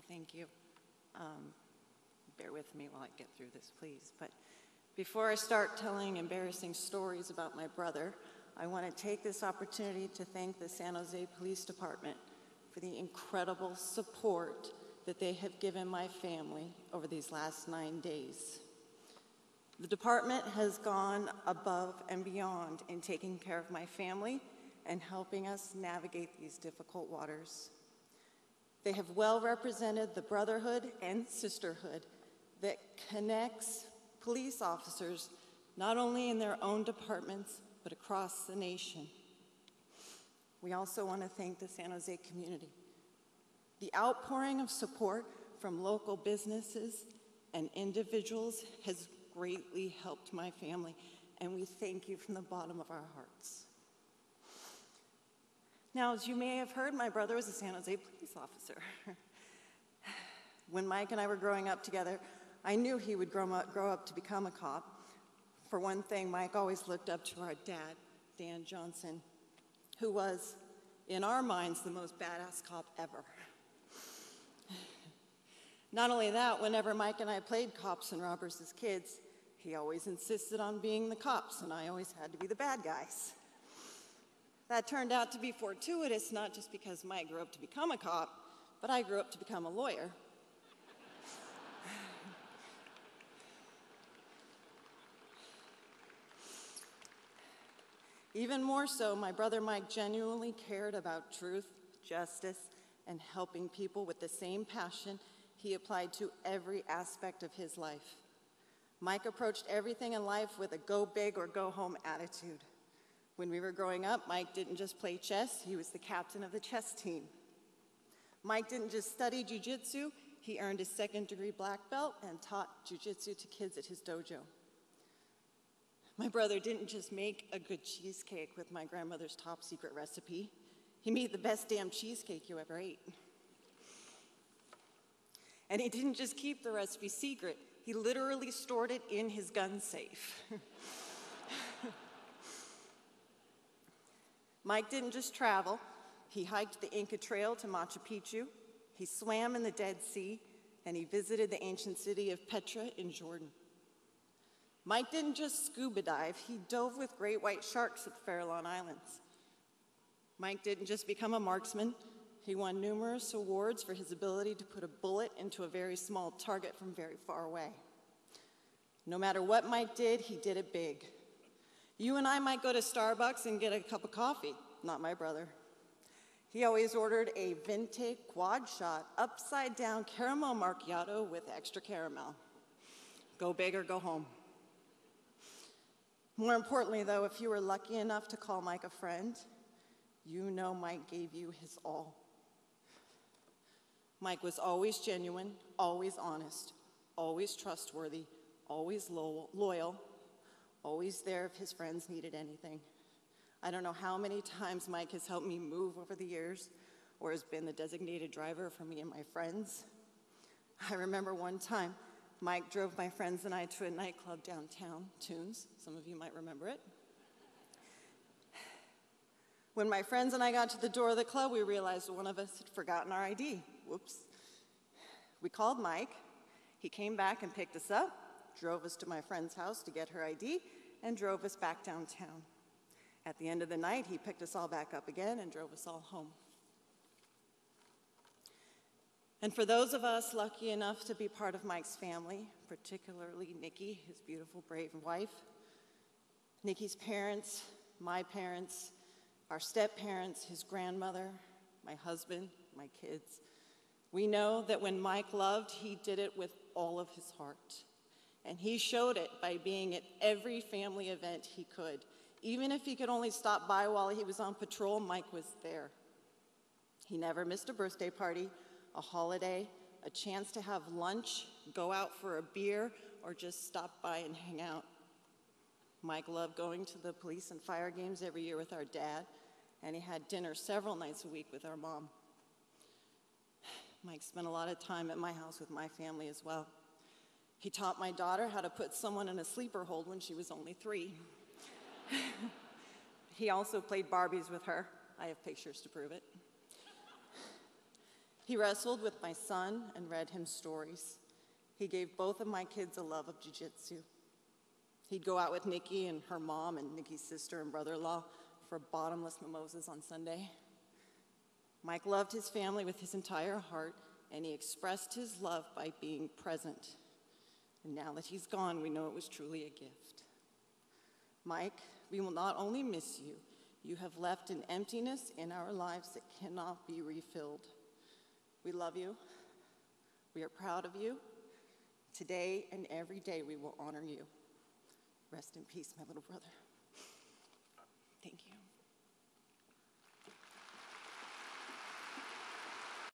Thank you. Bear with me while I get through this, please. But before I start telling embarrassing stories about my brother, I want to take this opportunity to thank the San Jose Police Department for the incredible support that they have given my family over these last 9 days. The department has gone above and beyond in taking care of my family and helping us navigate these difficult waters. They have well represented the brotherhood and sisterhood that connects police officers not only in their own departments, but across the nation. We also want to thank the San Jose community. The outpouring of support from local businesses and individuals has greatly helped my family, and we thank you from the bottom of our hearts. Now, as you may have heard, my brother was a San Jose police officer. When Mike and I were growing up together, I knew he would grow up to become a cop. For one thing, Mike always looked up to our dad, Dan Johnson, who was, in our minds, the most badass cop ever. Not only that, whenever Mike and I played cops and robbers as kids, he always insisted on being the cops, and I always had to be the bad guys. That turned out to be fortuitous, not just because Mike grew up to become a cop, but I grew up to become a lawyer. Even more so, my brother Mike genuinely cared about truth, justice, and helping people with the same passion he applied to every aspect of his life. Mike approached everything in life with a go big or go home attitude. When we were growing up, Mike didn't just play chess, he was the captain of the chess team. Mike didn't just study jiu-jitsu, he earned his second-degree black belt and taught jiu-jitsu to kids at his dojo. My brother didn't just make a good cheesecake with my grandmother's top secret recipe, he made the best damn cheesecake you ever ate. And he didn't just keep the recipe secret, he literally stored it in his gun safe. Mike didn't just travel, he hiked the Inca Trail to Machu Picchu, he swam in the Dead Sea, and he visited the ancient city of Petra in Jordan. Mike didn't just scuba dive, he dove with great white sharks at the Farallon Islands. Mike didn't just become a marksman, he won numerous awards for his ability to put a bullet into a very small target from very far away. No matter what Mike did, he did it big. You and I might go to Starbucks and get a cup of coffee, not my brother. He always ordered a venti quad shot, upside down caramel macchiato with extra caramel. Go big or go home. More importantly though, if you were lucky enough to call Mike a friend, you know Mike gave you his all. Mike was always genuine, always honest, always trustworthy, always loyal, always there if his friends needed anything. I don't know how many times Mike has helped me move over the years or has been the designated driver for me and my friends. I remember one time, Mike drove my friends and I to a nightclub downtown, Tunes. Some of you might remember it. When my friends and I got to the door of the club, we realized one of us had forgotten our ID. Whoops. We called Mike. He came back and picked us up, drove us to my friend's house to get her ID, and drove us back downtown. At the end of the night, he picked us all back up again and drove us all home. And for those of us lucky enough to be part of Mike's family, particularly Nikki, his beautiful, brave wife, Nikki's parents, my parents, our step-parents, his grandmother, my husband, my kids, we know that when Mike loved, he did it with all of his heart. And he showed it by being at every family event he could. Even if he could only stop by while he was on patrol, Mike was there. He never missed a birthday party, a holiday, a chance to have lunch, go out for a beer, or just stop by and hang out. Mike loved going to the police and fire games every year with our dad, and he had dinner several nights a week with our mom. Mike spent a lot of time at my house with my family as well. He taught my daughter how to put someone in a sleeper hold when she was only 3. He also played Barbies with her. I have pictures to prove it. He wrestled with my son and read him stories. He gave both of my kids a love of jiu-jitsu. He'd go out with Nikki and her mom and Nikki's sister and brother-in-law for bottomless mimosas on Sunday. Mike loved his family with his entire heart, and he expressed his love by being present. And now that he's gone, we know it was truly a gift. Mike, we will not only miss you, you have left an emptiness in our lives that cannot be refilled. We love you. We are proud of you. Today and every day we will honor you. Rest in peace, my little brother. Thank you.